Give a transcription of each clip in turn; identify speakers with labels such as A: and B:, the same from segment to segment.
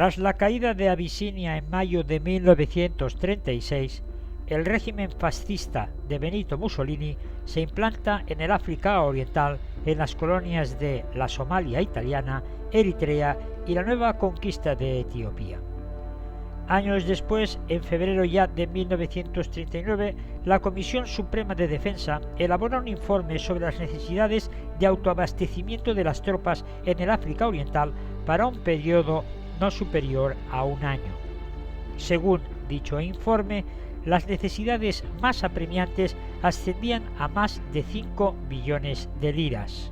A: Tras la caída de Abisinia en mayo de 1936, el régimen fascista de Benito Mussolini se implanta en el África Oriental, en las colonias de la Somalia italiana, Eritrea y la nueva conquista de Etiopía. Años después, en febrero ya de 1939, la Comisión Suprema de Defensa elabora un informe sobre las necesidades de autoabastecimiento de las tropas en el África Oriental para un periodo no superior a un año. Según dicho informe, las necesidades más apremiantes ascendían a más de 5 billones de liras,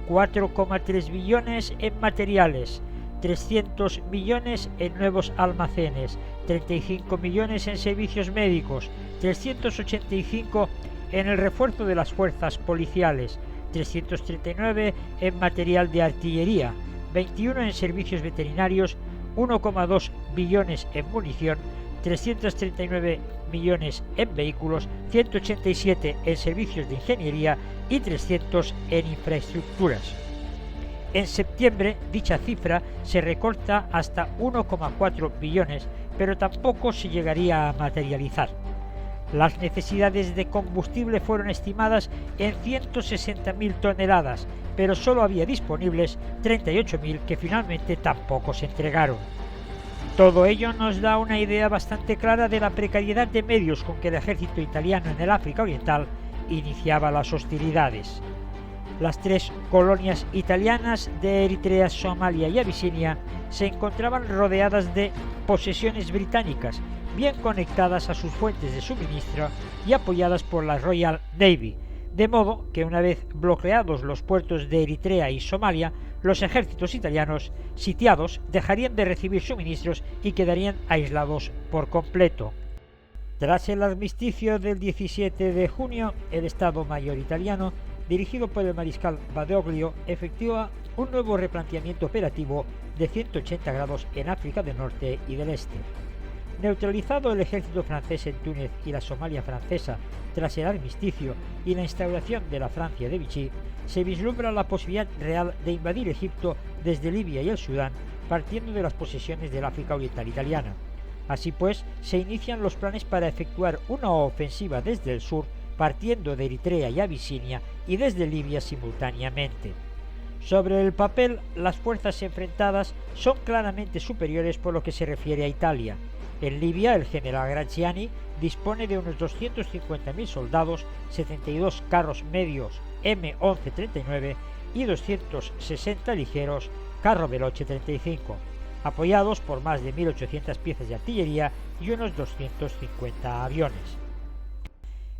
A: 4,3 billones en materiales, 300 millones en nuevos almacenes, 35 millones en servicios médicos, 385 en el refuerzo de las fuerzas policiales, 339 en material de artillería, 21 en servicios veterinarios, 1,2 billones en munición, 339 millones en vehículos, 187 en servicios de ingeniería y 300 en infraestructuras. En septiembre dicha cifra se recorta hasta 1,4 billones, pero tampoco se llegaría a materializar. Las necesidades de combustible fueron estimadas en 160.000 toneladas, pero solo había disponibles 38.000 que finalmente tampoco se entregaron. Todo ello nos da una idea bastante clara de la precariedad de medios con que el ejército italiano en el África Oriental iniciaba las hostilidades. Las tres colonias italianas de Eritrea, Somalia y Abisinia se encontraban rodeadas de posesiones británicas, bien conectadas a sus fuentes de suministro y apoyadas por la Royal Navy, de modo que una vez bloqueados los puertos de Eritrea y Somalia, los ejércitos italianos sitiados dejarían de recibir suministros y quedarían aislados por completo. Tras el armisticio del 17 de junio, el Estado Mayor italiano, dirigido por el mariscal Badoglio, efectúa un nuevo replanteamiento operativo de 180 grados en África del Norte y del Este. Neutralizado el ejército francés en Túnez y la Somalia francesa tras el armisticio y la instauración de la Francia de Vichy, se vislumbra la posibilidad real de invadir Egipto desde Libia y el Sudán, partiendo de las posesiones del África Oriental italiana. Así pues, se inician los planes para efectuar una ofensiva desde el sur, partiendo de Eritrea y Abisinia y desde Libia simultáneamente. Sobre el papel, las fuerzas enfrentadas son claramente superiores por lo que se refiere a Italia. En Libia, el general Graziani dispone de unos 250.000 soldados, 72 carros medios M1139 y 260 ligeros carro veloce 35, apoyados por más de 1.800 piezas de artillería y unos 250 aviones.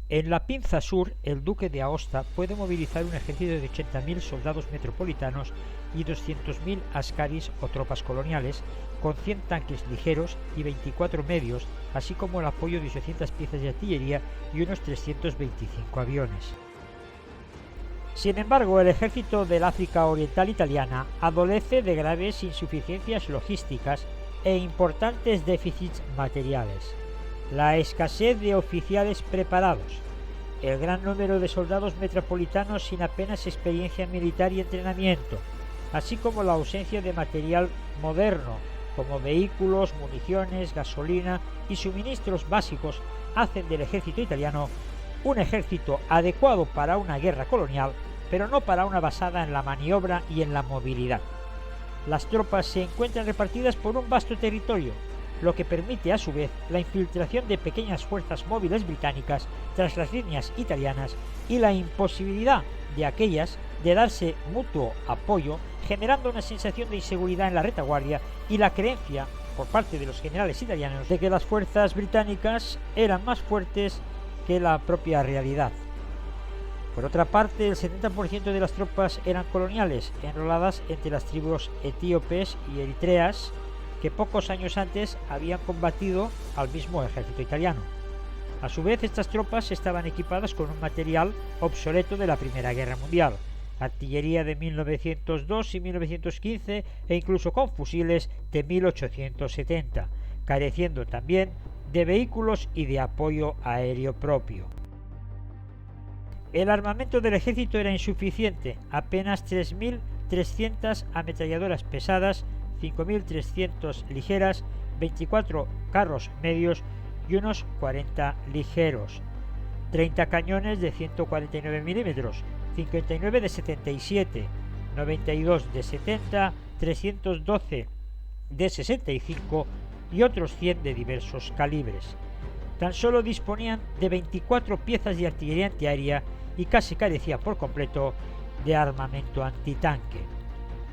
A: En la pinza sur, el duque de Aosta puede movilizar un ejército de 80.000 soldados metropolitanos y 200.000 askaris o tropas coloniales, con 100 tanques ligeros y 24 medios, así como el apoyo de 800 piezas de artillería y unos 325 aviones. Sin embargo, el ejército del África Oriental italiana adolece de graves insuficiencias logísticas e importantes déficits materiales. La escasez de oficiales preparados, el gran número de soldados metropolitanos sin apenas experiencia militar y entrenamiento, así como la ausencia de material moderno, como vehículos, municiones, gasolina y suministros básicos, hacen del ejército italiano un ejército adecuado para una guerra colonial, pero no para una basada en la maniobra y en la movilidad. Las tropas se encuentran repartidas por un vasto territorio, lo que permite a su vez la infiltración de pequeñas fuerzas móviles británicas tras las líneas italianas y la imposibilidad de aquellas de darse mutuo apoyo, generando una sensación de inseguridad en la retaguardia y la creencia por parte de los generales italianos de que las fuerzas británicas eran más fuertes que la propia realidad. Por otra parte, el 70% de las tropas eran coloniales, enroladas entre las tribus etíopes y eritreas, que pocos años antes habían combatido al mismo ejército italiano. A su vez, estas tropas estaban equipadas con un material obsoleto de la Primera Guerra Mundial, artillería de 1902 y 1915 e incluso con fusiles de 1870, careciendo también de vehículos y de apoyo aéreo propio. El armamento del ejército era insuficiente, apenas 3.300 ametralladoras pesadas, 5.300 ligeras, 24 carros medios y unos 40 ligeros, 30 cañones de 149 milímetros, 59 de 77, 92 de 70, 312 de 65 y otros 100 de diversos calibres. Tan solo disponían de 24 piezas de artillería antiaérea y casi carecían por completo de armamento antitanque.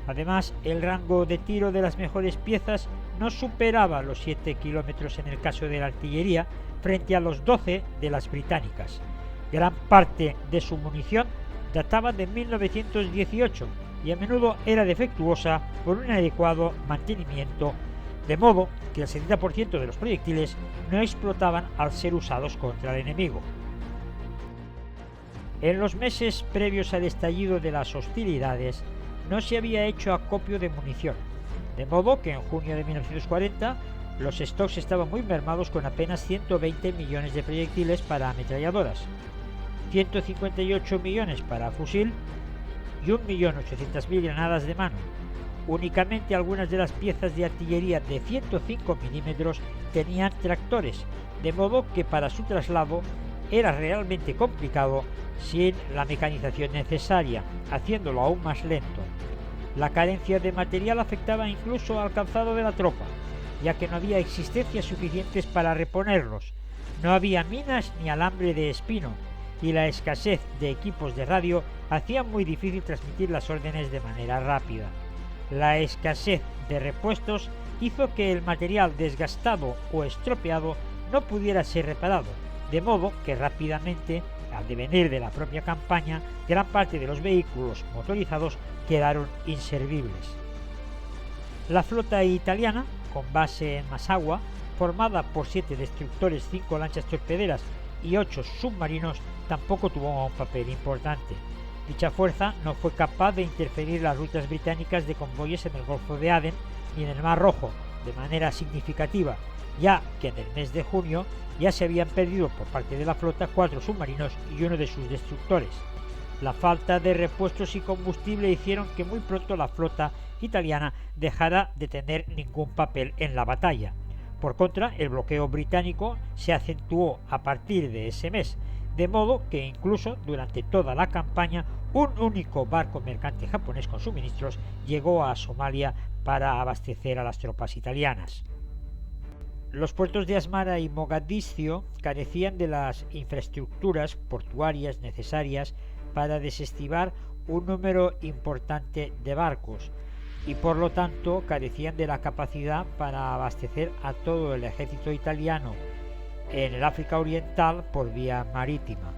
A: Además, el rango de tiro de las mejores piezas no superaba los 7 kilómetros en el caso de la artillería, frente a los 12 de las británicas. Gran parte de su munición databa de 1918 y a menudo era defectuosa por un inadecuado mantenimiento, de modo que el 70% de los proyectiles no explotaban al ser usados contra el enemigo. En los meses previos al estallido de las hostilidades no se había hecho acopio de munición, de modo que en junio de 1940 los stocks estaban muy mermados, con apenas 120 millones de proyectiles para ametralladoras, 158 millones para fusil y 1.800.000 granadas de mano. Únicamente algunas de las piezas de artillería de 105 milímetros tenían tractores, de modo que para su traslado era realmente complicado sin la mecanización necesaria, haciéndolo aún más lento. La carencia de material afectaba incluso al calzado de la tropa, ya que no había existencias suficientes para reponerlos. No había minas ni alambre de espino, y la escasez de equipos de radio hacía muy difícil transmitir las órdenes de manera rápida. La escasez de repuestos hizo que el material desgastado o estropeado no pudiera ser reparado, de modo que rápidamente, al devenir de la propia campaña, gran parte de los vehículos motorizados quedaron inservibles. La flota italiana, con base en Massaua, formada por 7 destructores, 5 lanchas torpederas y 8 submarinos, tampoco tuvo un papel importante. Dicha fuerza no fue capaz de interferir en las rutas británicas de convoyes en el Golfo de Adén ni en el Mar Rojo de manera significativa, ya que en el mes de junio ya se habían perdido por parte de la flota 4 submarinos y uno de sus destructores. La falta de repuestos y combustible hicieron que muy pronto la flota italiana dejara de tener ningún papel en la batalla. Por contra, el bloqueo británico se acentuó a partir de ese mes, de modo que incluso durante toda la campaña un único barco mercante japonés con suministros llegó a Somalia para abastecer a las tropas italianas. Los puertos de Asmara y Mogadiscio carecían de las infraestructuras portuarias necesarias para desestivar un número importante de barcos, y por lo tanto carecían de la capacidad para abastecer a todo el ejército italiano en el África Oriental por vía marítima.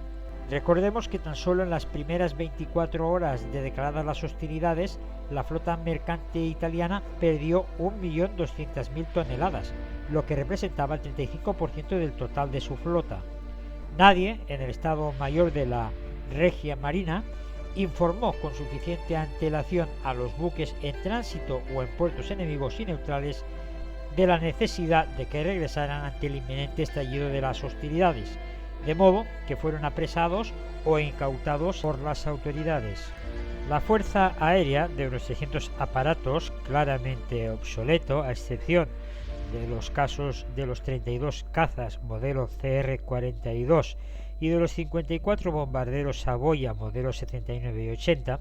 A: Recordemos que tan solo en las primeras 24 horas de declaradas las hostilidades, la flota mercante italiana perdió 1.200.000 toneladas, lo que representaba el 35% del total de su flota. Nadie en el Estado Mayor de la Regia Marina informó con suficiente antelación a los buques en tránsito o en puertos enemigos y neutrales de la necesidad de que regresaran ante el inminente estallido de las hostilidades, de modo que fueron apresados o incautados por las autoridades. La Fuerza Aérea, de unos 600 aparatos, claramente obsoleto, a excepción de los casos de los 32 cazas modelo CR-42 y de los 54 bombarderos Savoia modelo 79 y 80,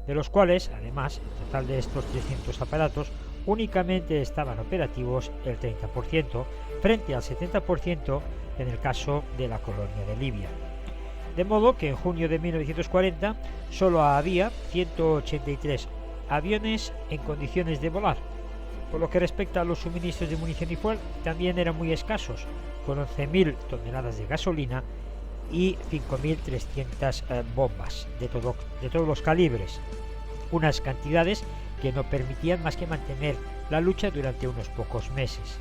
A: de los cuales, además, el total de estos 300 aparatos únicamente estaban operativos el 30%, frente al 70% en el caso de la colonia de Libia. De modo que en junio de 1940 solo había 183 aviones en condiciones de volar. Por lo que respecta a los suministros de munición y fuel, también eran muy escasos, con 11.000 toneladas de gasolina y 5.300 bombas de todos los calibres, unas cantidades que no permitían más que mantener la lucha durante unos pocos meses.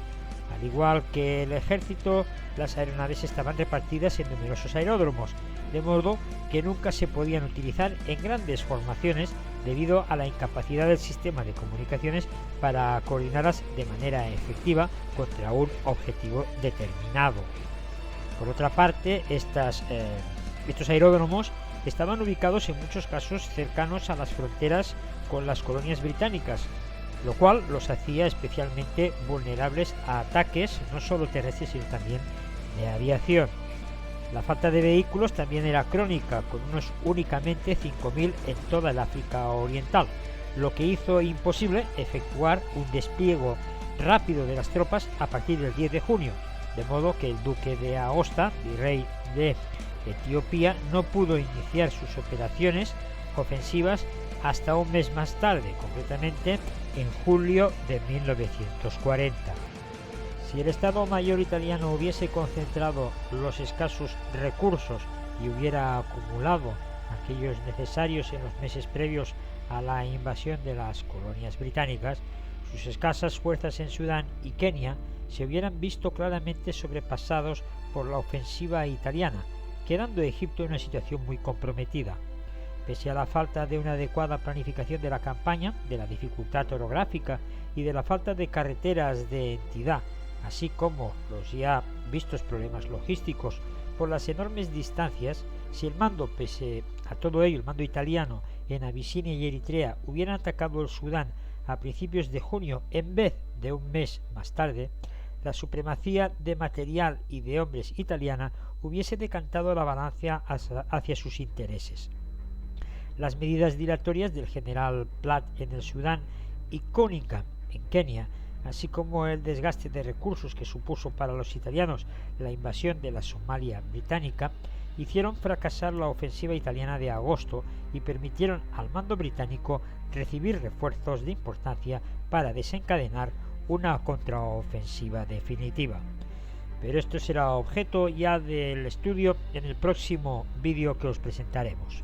A: Al igual que el ejército, las aeronaves estaban repartidas en numerosos aeródromos, de modo que nunca se podían utilizar en grandes formaciones debido a la incapacidad del sistema de comunicaciones para coordinarlas de manera efectiva contra un objetivo determinado. Por otra parte, estos aeródromos estaban ubicados en muchos casos cercanos a las fronteras con las colonias británicas, lo cual los hacía especialmente vulnerables a ataques no solo terrestres sino también de aviación. La falta de vehículos también era crónica, con unos únicamente 5.000 en toda el África Oriental, lo que hizo imposible efectuar un despliegue rápido de las tropas a partir del 10 de junio, de modo que el duque de Aosta, virrey de Etiopía, no pudo iniciar sus operaciones ofensivas hasta un mes más tarde, concretamente en julio de 1940. Si el Estado Mayor italiano hubiese concentrado los escasos recursos y hubiera acumulado aquellos necesarios en los meses previos a la invasión de las colonias británicas, sus escasas fuerzas en Sudán y Kenia se hubieran visto claramente sobrepasados por la ofensiva italiana, quedando Egipto en una situación muy comprometida. Pese a la falta de una adecuada planificación de la campaña, de la dificultad orográfica y de la falta de carreteras de entidad, así como los ya vistos problemas logísticos por las enormes distancias, si el mando, pese a todo ello, el mando italiano en Abisinia y Eritrea hubieran atacado el Sudán a principios de junio en vez de un mes más tarde, la supremacía de material y de hombres italiana hubiese decantado la balanza hacia sus intereses. Las medidas dilatorias del general Platt en el Sudán y Cunningham en Kenia, así como el desgaste de recursos que supuso para los italianos la invasión de la Somalia británica, hicieron fracasar la ofensiva italiana de agosto y permitieron al mando británico recibir refuerzos de importancia para desencadenar una contraofensiva definitiva. Pero esto será objeto ya del estudio en el próximo vídeo que os presentaremos.